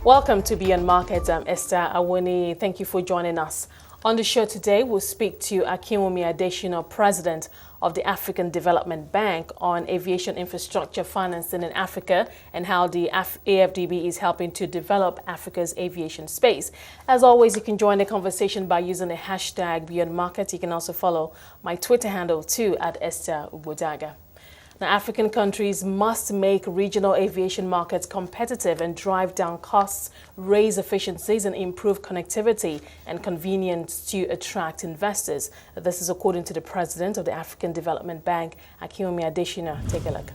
Welcome to Beyond Markets. I'm Esther Awuni. Thank you for joining us. On the show today, we'll speak to Akinwumi Adesina, President of the African Development Bank, on aviation infrastructure financing in Africa and how the AfDB is helping to develop Africa's aviation space. As always, you can join the conversation by using the hashtag Beyond Markets. You can also follow my Twitter handle too at Esther Ubodaga. Now, African countries must make regional aviation markets competitive and drive down costs, raise efficiencies, and improve connectivity and convenience to attract investors. This is according to the President of the African Development Bank, Akinwumi Adesina. Take a look.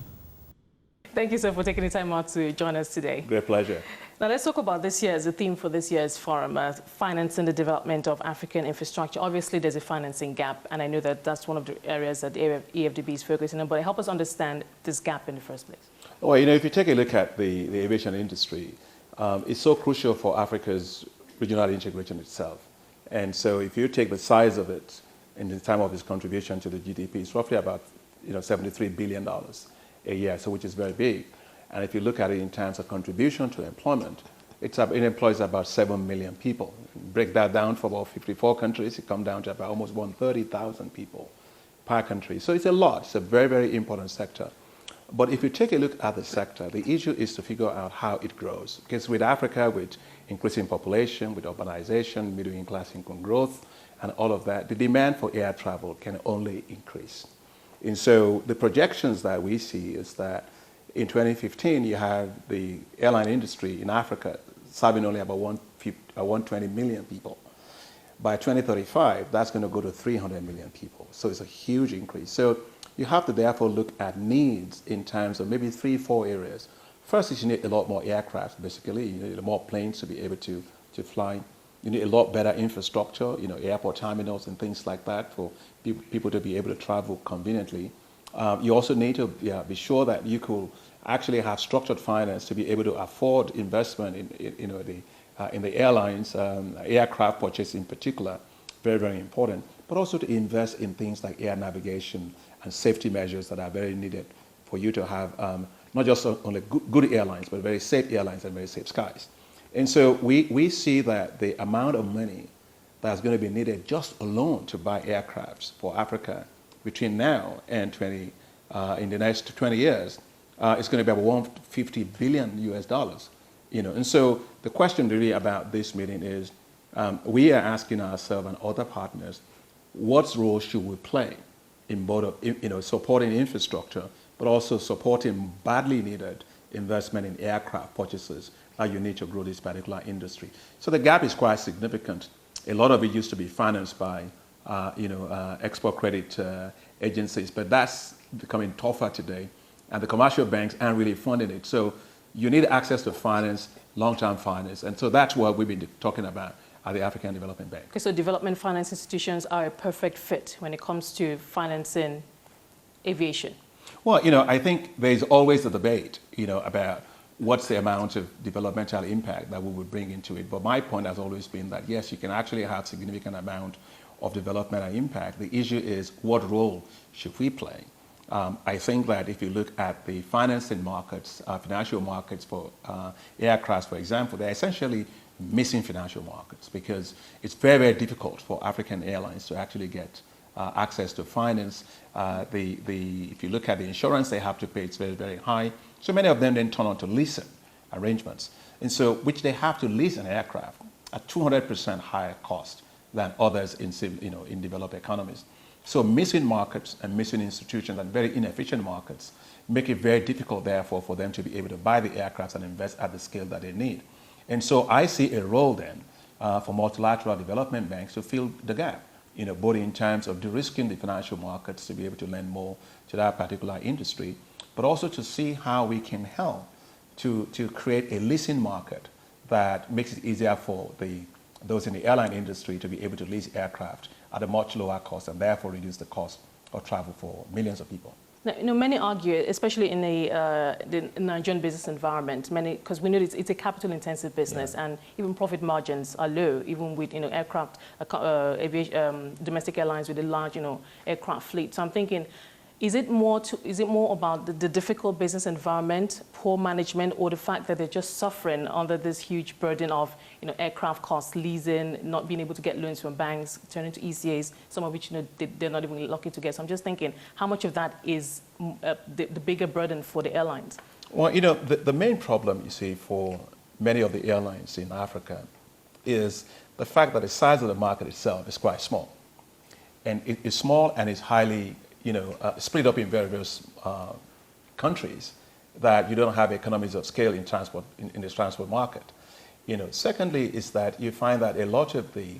Thank you, sir, for taking the time out to join us today. Great pleasure. Now, let's talk about this year's, the theme for this year's forum, financing the development of African infrastructure. Obviously, there's a financing gap, and I know that that's one of the areas that AfDB is focusing on, but help us understand this gap in the first place. Well, you know, if you take a look at the aviation industry, it's so crucial for Africa's regional integration itself. And so if you take the size of it in the time of its contribution to the GDP, it's roughly about, $73 billion a year, so which is very big. And if you look at it in terms of contribution to employment, it employs about 7 million people. Break that down for about 54 countries, it comes down to about almost 130,000 people per country. So it's a lot. It's a very, very important sector. But if you take a look at the sector, the issue is to figure out how it grows. Because with Africa, with increasing population, with urbanization, middle-class income growth, and all of that, the demand for air travel can only increase. And so the projections that we see is that in 2015, you have the airline industry in Africa serving only about 120 million people. By 2035, that's going to go to 300 million people. So it's a huge increase. So you have to therefore look at needs in terms of maybe 3-4 areas. First is you need a lot more aircraft, basically. You need more planes to be able to fly. You need a lot better infrastructure, airport terminals and things like that for people to be able to travel conveniently. You also need to be sure that you could actually have structured finance to be able to afford investment in the airlines, aircraft purchase in particular, very, very important, but also to invest in things like air navigation and safety measures that are very needed for you to have not just only good airlines, but very safe airlines and very safe skies. And so we see that the amount of money that's going to be needed just alone to buy aircrafts for Africa between now and in the next 20 years, it's going to be about $150 billion US dollars. And so the question really about this meeting is, we are asking ourselves and other partners, what role should we play in both, supporting infrastructure, but also supporting badly needed investment in aircraft purchases that you need to grow this particular industry. So the gap is quite significant. A lot of it used to be financed by export credit agencies, but that's becoming tougher today, and the commercial banks aren't really funding it. So you need access to finance, long-term finance, and so that's what we've been talking about at the African Development Bank. Okay, so development finance institutions are a perfect fit when it comes to financing aviation. Well, I think there's always a debate, about what's the amount of developmental impact that we would bring into it. But my point has always been that, yes, you can actually have significant amount of developmental impact. The issue is, what role should we play? I think that if you look at the financing markets, financial markets for aircraft, for example, they're essentially missing financial markets because it's very, very difficult for African airlines to actually get access to finance. If you look at the insurance they have to pay, it's very, very high. So many of them then turn on to leasing arrangements, and so which they have to lease an aircraft at 200% higher cost than others in developed economies. So missing markets and missing institutions and very inefficient markets make it very difficult, therefore, for them to be able to buy the aircraft and invest at the scale that they need. And so I see a role then for multilateral development banks to fill the gap, both in terms of de-risking the financial markets to be able to lend more to that particular industry, but also to see how we can help to create a leasing market that makes it easier for those in the airline industry to be able to lease aircraft at a much lower cost and therefore reduce the cost of travel for millions of people. Now, many argue, especially in the Nigerian business environment, because we know it's a capital-intensive business, and even profit margins are low, even with aircraft, domestic airlines with a large aircraft fleet. So I'm thinking, Is it more about the difficult business environment, poor management, or the fact that they're just suffering under this huge burden of aircraft costs, leasing, not being able to get loans from banks, turning to ECAs, some of which they're not even lucky to get? So I'm just thinking, how much of that is the bigger burden for the airlines? Well, the main problem, you see, for many of the airlines in Africa is the fact that the size of the market itself is quite small. And it's small and it's highly, split up in various countries that you don't have economies of scale in transport, in the transport market. Secondly is that you find that a lot of the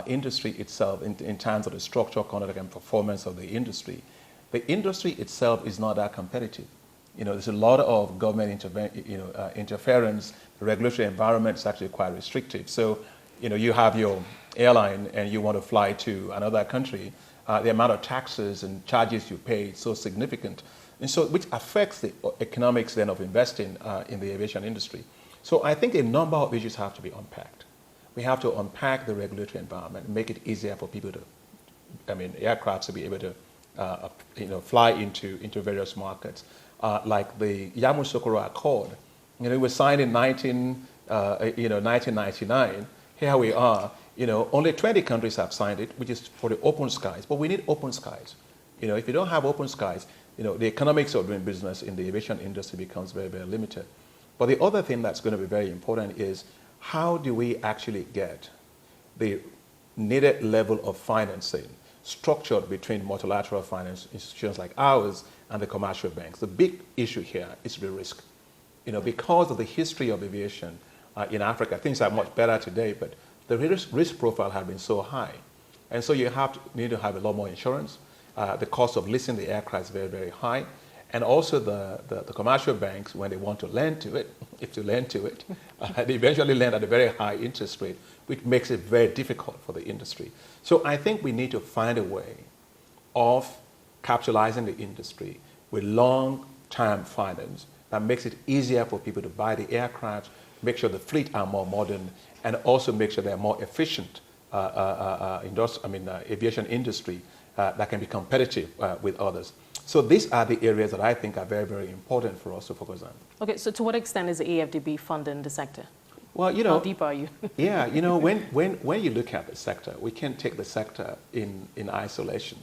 industry itself, in terms of the structural conduct and performance of the industry itself is not that competitive. There's a lot of government interference. The regulatory environment is actually quite restrictive. So, you have your airline and you want to fly to another country, the amount of taxes and charges you pay is so significant, and so which affects the economics then of investing in the aviation industry. So I think a number of issues have to be unpacked. We have to unpack the regulatory environment and make it easier for people aircraft to be able to fly into various markets. Like the Yamoussoukro Accord, it was signed in 1999. Here we are, only 20 countries have signed it, which is for the open skies. But we need open skies. If you don't have open skies, the economics of doing business in the aviation industry becomes very, very limited. But the other thing that's going to be very important is how do we actually get the needed level of financing structured between multilateral finance institutions like ours and the commercial banks. The big issue here is the risk. Because of the history of aviation in Africa, things are much better today, but the risk profile has been so high. And so you need to have a lot more insurance. The cost of leasing the aircraft is very, very high. And also the commercial banks, when they want to lend to it, they eventually lend at a very high interest rate, which makes it very difficult for the industry. So I think we need to find a way of capitalizing the industry with long-term finance that makes it easier for people to buy the aircraft, make sure the fleet are more modern, and also make sure they're more efficient aviation industry that can be competitive with others. So these are the areas that I think are very, very important for us to focus on. Okay, so to what extent is the AfDB funding the sector? Well, how deep are you? Yeah, when you look at the sector, we can't take the sector in isolation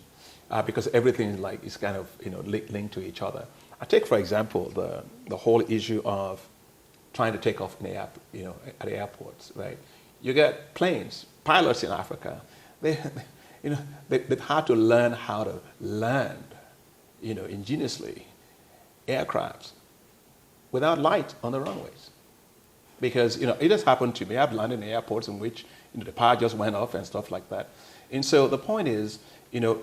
because everything is kind of linked to each other. I take, for example, the whole issue of trying to take off at the airports, right? You get planes, pilots in Africa. They've had to learn how to land, ingeniously, aircrafts without light on the runways. Because, it just happened to me. I've landed in airports in which, the power just went off and stuff like that. And so the point is,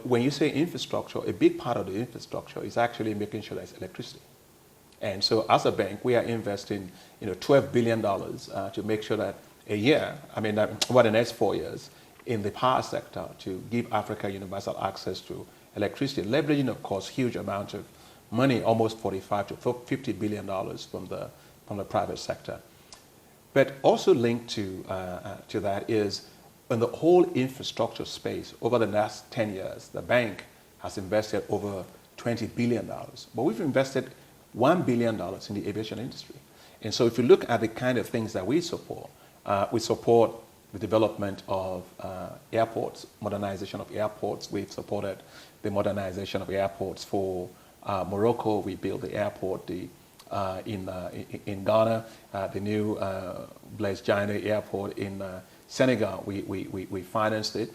when you say infrastructure, a big part of the infrastructure is actually making sure there's electricity. And so as a bank, we are investing, $12 billion to make sure that a year, over the next 4 years, in the power sector to give Africa universal access to electricity, leveraging, of course, huge amount of money, almost $45 to $50 billion from the private sector. But also linked to that is in the whole infrastructure space, over the last 10 years, the bank has invested over $20 billion. But we've invested $1 billion in the aviation industry. And so if you look at the kind of things that we support the development of airports, modernization of airports. We've supported the modernization of airports for Morocco. We built the airport in Ghana, the new Blaise Diagne airport in Senegal. We financed it.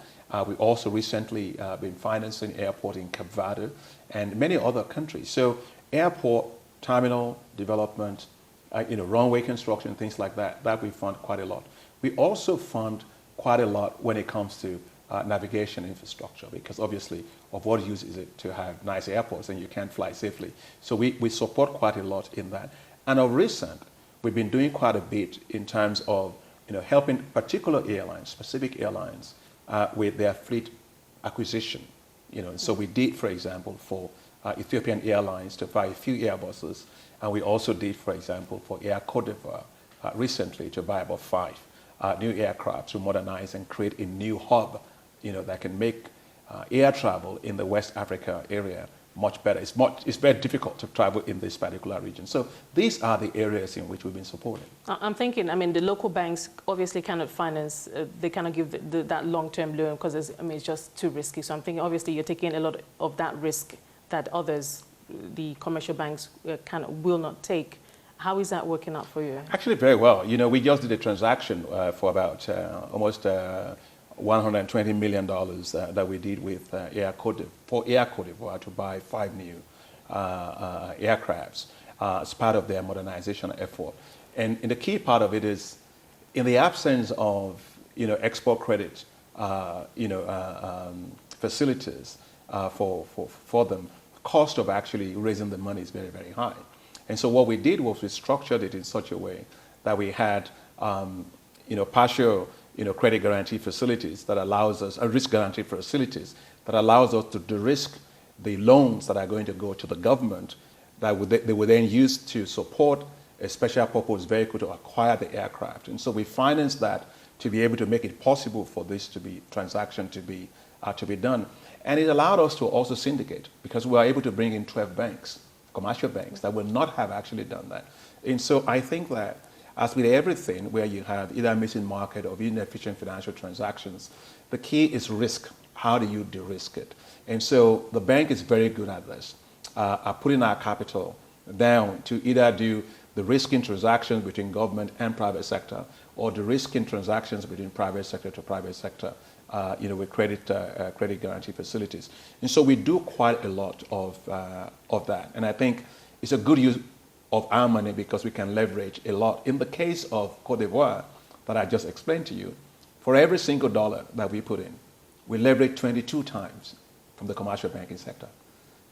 We also recently been financing airport in Cape Verde and many other countries. So airport, terminal development, runway construction, things like that we fund quite a lot. We also fund quite a lot when it comes to navigation infrastructure, because obviously of what use is it to have nice airports and you can't fly safely. So we support quite a lot in that. And of recent, we've been doing quite a bit in terms of helping particular airlines, specific airlines, with their fleet acquisition. So we did, for example, for Ethiopian Airlines to buy a few Airbuses, and we also did, for example, for Air Cote d'Ivoire recently to buy about 5 new aircraft to modernize and create a new hub, that can make air travel in the West Africa area much better. It's very difficult to travel in this particular region. So these are the areas in which we've been supporting. I'm thinking, I mean, the local banks obviously cannot finance, they cannot give that long-term loan because it's just too risky. So I'm thinking, obviously, you're taking a lot of that risk that others, the commercial banks, will not take. How is that working out for you? Actually, very well. You know, we just did a transaction for about almost $120 million that we did with Air Côte d'Ivoire to buy 5 new aircrafts as part of their modernization effort. And the key part of it is, in the absence of export credit facilities for them, the cost of actually raising the money is very, very high. And so what we did was we structured it in such a way that we had partial credit guarantee facilities that allows us, risk guarantee facilities that allows us to de-risk the loans that are going to go to the government that they would then use to support a special purpose vehicle to acquire the aircraft. And so we financed that to be able to make it possible for this transaction to be done. And it allowed us to also syndicate, because we were able to bring in 12 banks, commercial banks, that would not have actually done that. And so I think that, as with everything where you have either missing market or inefficient financial transactions, the key is risk. How do you de-risk it? And so the bank is very good at this, putting our capital down to either do the risking transactions between government and private sector, or the risking transactions between private sector to private sector, with credit guarantee facilities. And so we do quite a lot of that. And I think it's a good use of our money because we can leverage a lot. In the case of Côte d'Ivoire that I just explained to you, for every single dollar that we put in, we leverage 22 times from the commercial banking sector.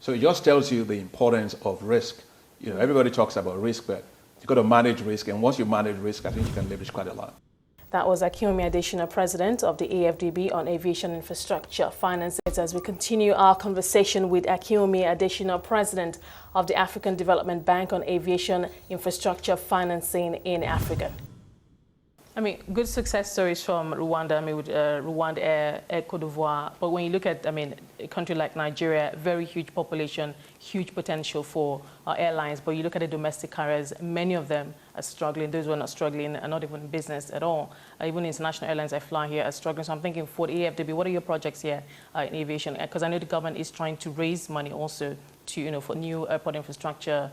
So it just tells you the importance of risk. Everybody talks about risk, but you've got to manage risk. And once you manage risk, I think you can leverage quite a lot. That was Akinwumi Adesina, President of the AfDB on Aviation Infrastructure Finance. As we continue our conversation with Akinwumi Adesina, President of the African Development Bank on Aviation Infrastructure Financing in Africa. I mean, good success stories from Rwanda, with Rwanda Air Côte d'Ivoire. But when you look at, a country like Nigeria, very huge population, huge potential for airlines. But you look at the domestic carriers, many of them are struggling. Those who are not struggling are not even in business at all. Even international airlines I fly here are struggling. So I'm thinking for the AfDB, what are your projects here in aviation? Because I know the government is trying to raise money also to, for new airport infrastructure,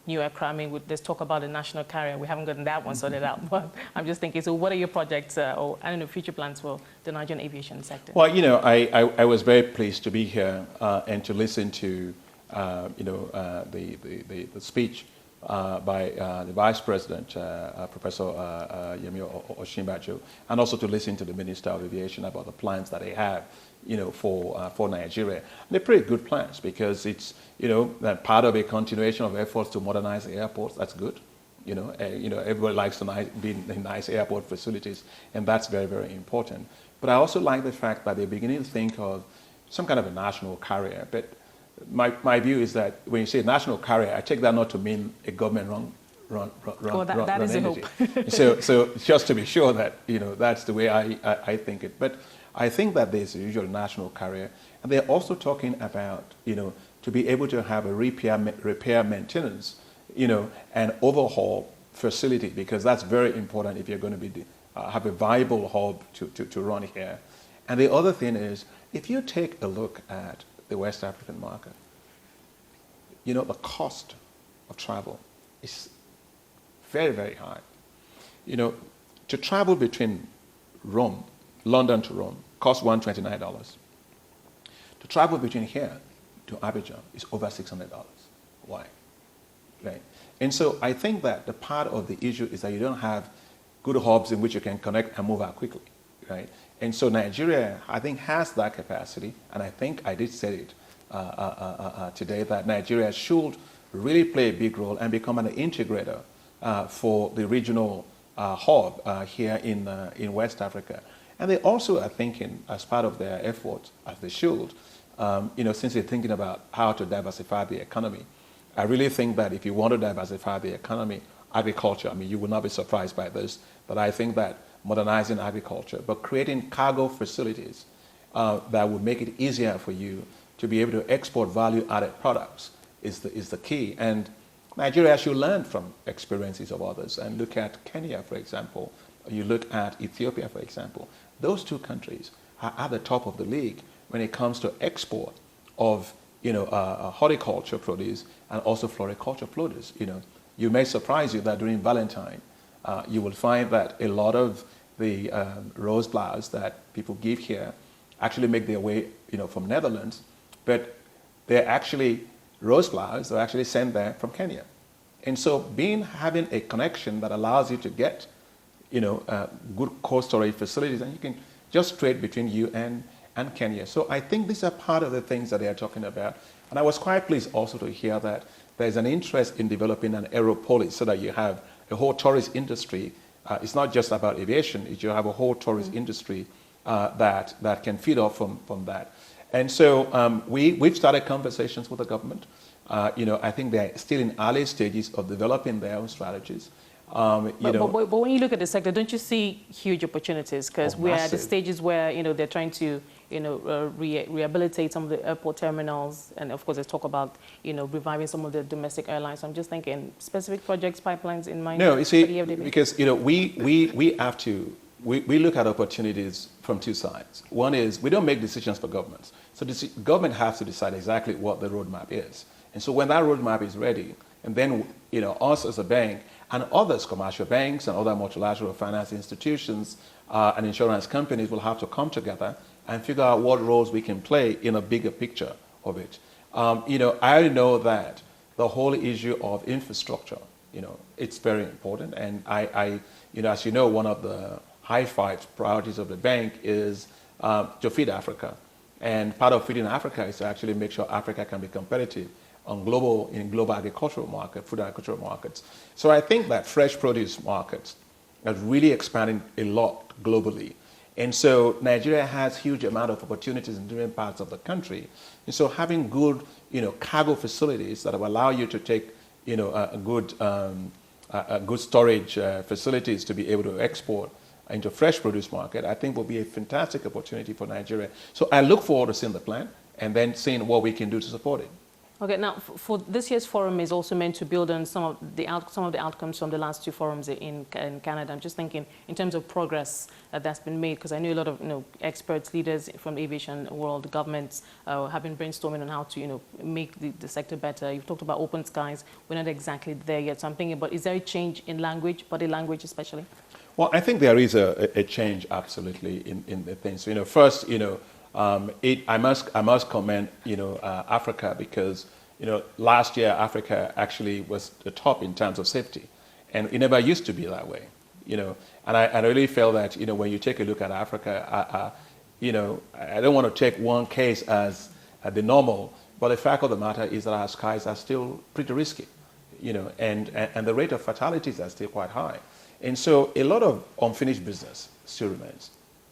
new aircraft. There's talk about a national carrier. We haven't gotten that one sorted out. But I'm just thinking, so what are your projects or, future plans for the Nigerian aviation sector? Well, I was very pleased to be here and to listen to, the speech by the Vice President, Professor Yemi Osinbajo, and also to listen to the Minister of Aviation about the plans that they have, for Nigeria. And they're pretty good plans because it's, that part of a continuation of efforts to modernize the airports. That's good. Everybody likes to be in nice airport facilities, and that's very, very important. But I also like the fact that they're beginning to think of some kind of a national carrier. But my view is that when you say national carrier, I take that not to mean a government-run that is entity. A hope. so just to be sure that that's the way I think it. But I think that there's a usual national carrier, and they're also talking about to be able to have a repair maintenance and overhaul facility, because that's very important if you're going to be have a viable hub to run here. And the other thing is, if you take a look at the West African market, the cost of travel is very, very high. To travel between London to Rome, costs $129. To travel between here to Abidjan is over $600. Why? Right? And so I think that the part of the issue is that you don't have good hubs in which you can connect and move out quickly, right? And so Nigeria, I think, has that capacity, and I think I did say it today, that Nigeria should really play a big role and become an integrator for the regional hub here in West Africa. And they also are thinking, as part of their efforts, as they should, since they're thinking about how to diversify the economy. I really think that if you want to diversify the economy, agriculture, you will not be surprised by this, but I think that modernizing agriculture, but creating cargo facilities that would make it easier for you to be able to export value-added products is the key. And Nigeria should learn from experiences of others and look at Kenya, for example. You look at Ethiopia, for example. Those two countries are at the top of the league when it comes to export of horticulture produce and also floriculture produce. You may surprise you that during Valentine, you will find that a lot of the rose flowers that people give here actually make their way, from Netherlands, but they're actually rose flowers that are actually sent there from Kenya. And so having a connection that allows you to get, good cold storage facilities, and you can just trade between you and Kenya. So I think these are part of the things that they are talking about. And I was quite pleased also to hear that there's an interest in developing an aeropolis so that you have a whole tourist industry. It's not just about aviation, you have a whole tourist industry that can feed off from that. And so we've started conversations with the government. I think they're still in early stages of developing their own strategies. But when you look at the sector, don't you see huge opportunities? Because we're at the stages where they're trying to rehabilitate some of the airport terminals, and of course there's talk about reviving some of the domestic airlines. I'm just thinking specific projects, pipelines in mind. No, you see, because we have to. We look at opportunities from two sides. One is we don't make decisions for governments. So the government has to decide exactly what the roadmap is. And so when that roadmap is ready, and then us as a bank and others, commercial banks and other multilateral finance institutions and insurance companies will have to come together and figure out what roles we can play in a bigger picture of it. I know that the whole issue of infrastructure, it's very important. And as you know, one of the high-five priorities of the bank is to feed Africa. And part of feeding Africa is to actually make sure Africa can be competitive in global agricultural market, food agricultural markets. So I think that fresh produce markets are really expanding a lot globally. And so Nigeria has huge amount of opportunities in different parts of the country. And so having good, cargo facilities that will allow you to take, a good storage facilities to be able to export into fresh produce market, I think will be a fantastic opportunity for Nigeria. So I look forward to seeing the plan and then seeing what we can do to support it. Okay, now for this year's forum is also meant to build on some of the outcomes from the last two forums in Canada. I'm just thinking in terms of progress that's been made, because I know a lot of experts, leaders from the aviation world, governments have been brainstorming on how to make the sector better. You've talked about open skies. We're not exactly there yet. So I'm thinking, but is there a change in language, body language especially? Well, I think there is a change absolutely in the things. First, I must commend Africa, because last year Africa actually was the top in terms of safety, and it never used to be that way. And I really feel that when you take a look at Africa, I don't want to take one case as the normal, but the fact of the matter is that our skies are still pretty risky, and the rate of fatalities are still quite high. And so a lot of unfinished business still remains,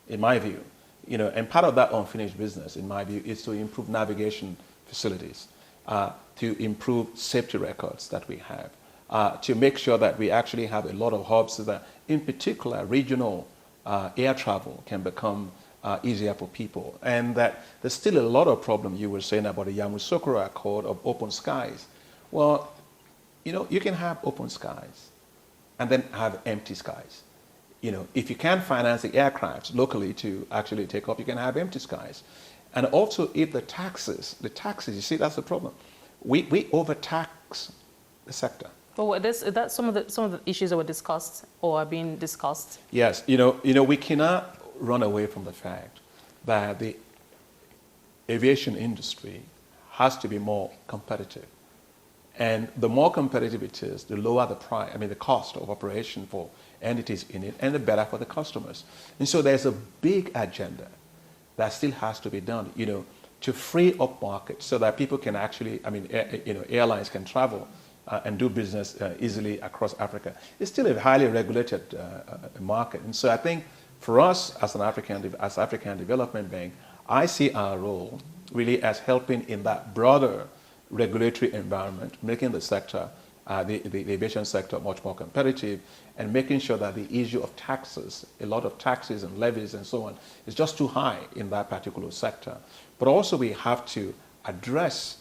in my view. And part of that unfinished business, in my view, is to improve navigation facilities, to improve safety records that we have, to make sure that we actually have a lot of hubs so that, in particular, regional air travel can become easier for people. And that there's still a lot of problem you were saying about the Yamoussoukro Accord of open skies. Well, you can have open skies and then have empty skies. If you can't finance the aircraft locally to actually take off, you can have empty skies. And also, if the taxes, you see, that's the problem. We overtax the sector. Well, is that some of the issues that were discussed or are being discussed? Yes, we cannot run away from the fact that the aviation industry has to be more competitive. And the more competitive it is, the lower the price, the cost of operation for entities in it, and the better for the customers. And so there's a big agenda that still has to be done, to free up markets so that people can actually, airlines can travel and do business easily across Africa. It's still a highly regulated market. And so I think for us as an African Development Bank, I see our role really as helping in that broader regulatory environment, making the sector, the aviation sector, much more competitive, and making sure that the issue of taxes, a lot of taxes and levies and so on, is just too high in that particular sector. But also we have to address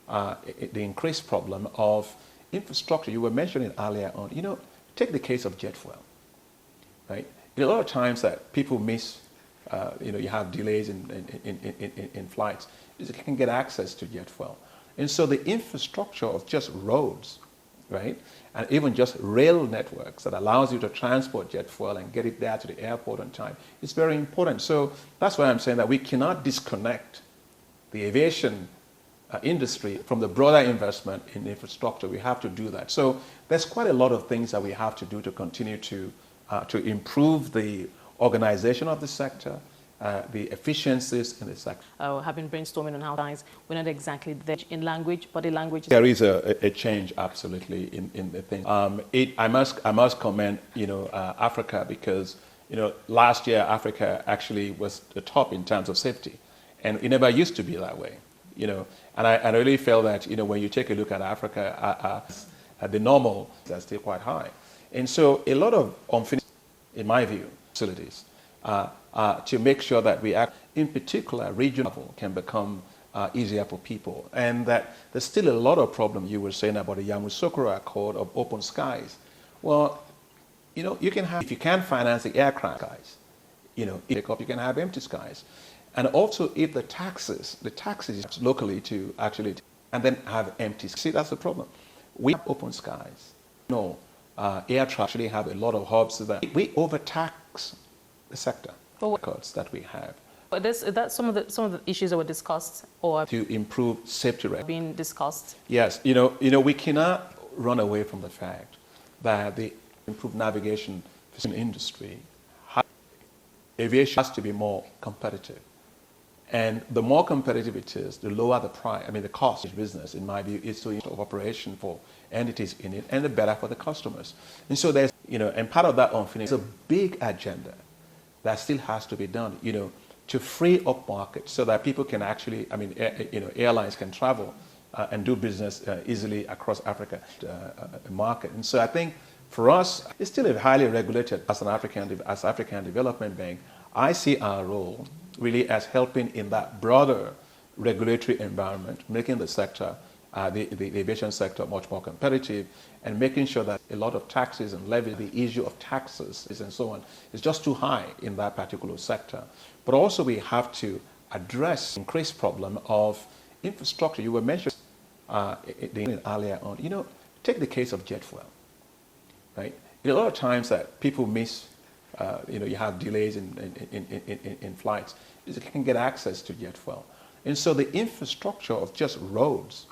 the increased problem of infrastructure. You were mentioning earlier on, take the case of jet fuel, right? A lot of times that people miss, you have delays in flights, you can get access to jet fuel. And so the infrastructure of just roads, right, and even just rail networks that allows you to transport jet fuel and get it there to the airport on time is very important. So that's why I'm saying that we cannot disconnect the aviation industry from the broader investment in infrastructure. We have to do that. So there's quite a lot of things that we have to do to continue to improve the organization of the sector, the efficiencies in the sector. Have been brainstorming on how guys, we're not exactly there in language, but the language. There is a change absolutely in the thing. I must commend Africa, because last year Africa actually was the top in terms of safety, and it never used to be that way. And I really feel that when you take a look at Africa, the normal are still quite high, and so a lot of unfinished, in my view, facilities to make sure that we act, in particular, regional can become easier for people, and that there's still a lot of problem. You were saying about the Yamoussoukro Accord of open skies. Well, you can have, if you can't finance the aircraft skies, you can have empty skies. And also, if the taxes locally to actually, and then have empty. See, that's the problem. We have open skies. Air traffic actually have a lot of hubs that we overtax the sector. Records that we have. But that's some of the issues that were discussed, or to improve safety records being discussed. Yes, we cannot run away from the fact that the improved navigation industry, aviation has to be more competitive. And the more competitive it is, the lower the price. I mean, the cost of business, in my view, is to of operation for entities in it, and the better for the customers. And so there's, and part of that unfinished is a big agenda that still has to be done, to free up markets so that people can actually, airlines can travel and do business easily across Africa market. And so I think for us, it's still a highly regulated as African Development Bank. I see our role really as helping in that broader regulatory environment, making the sector, the aviation sector, much more competitive, and making sure that a lot of taxes and levies, the issue of taxes and so on, is just too high in that particular sector. But also we have to address the increased problem of infrastructure. You were mentioning earlier on, take the case of jet fuel, right? A lot of times that people miss, you have delays in flights, you can get access to jet fuel. And so the infrastructure of just roads,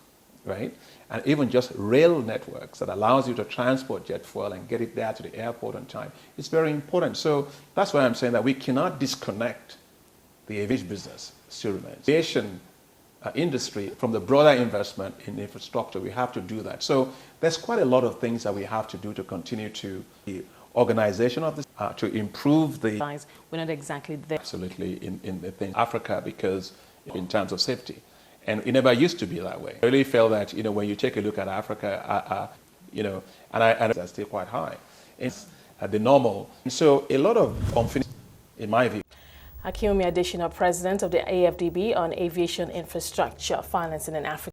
right, and even just rail networks that allows you to transport jet fuel and get it there to the airport on time is very important. So that's why I'm saying that we cannot disconnect the aviation business. Still remains. Aviation industry from the broader investment in infrastructure. We have to do that. So there's quite a lot of things that we have to do to continue to the organization of this, to improve the. We're not exactly there. Absolutely in the thing Africa, because in terms of safety. And it never used to be that way. I really feel that, when you take a look at Africa, and that's still quite high. It's the normal. And so a lot of unfinished, in my view. Akinwumi Adesina, President of the AfDB on Aviation Infrastructure Financing in Africa.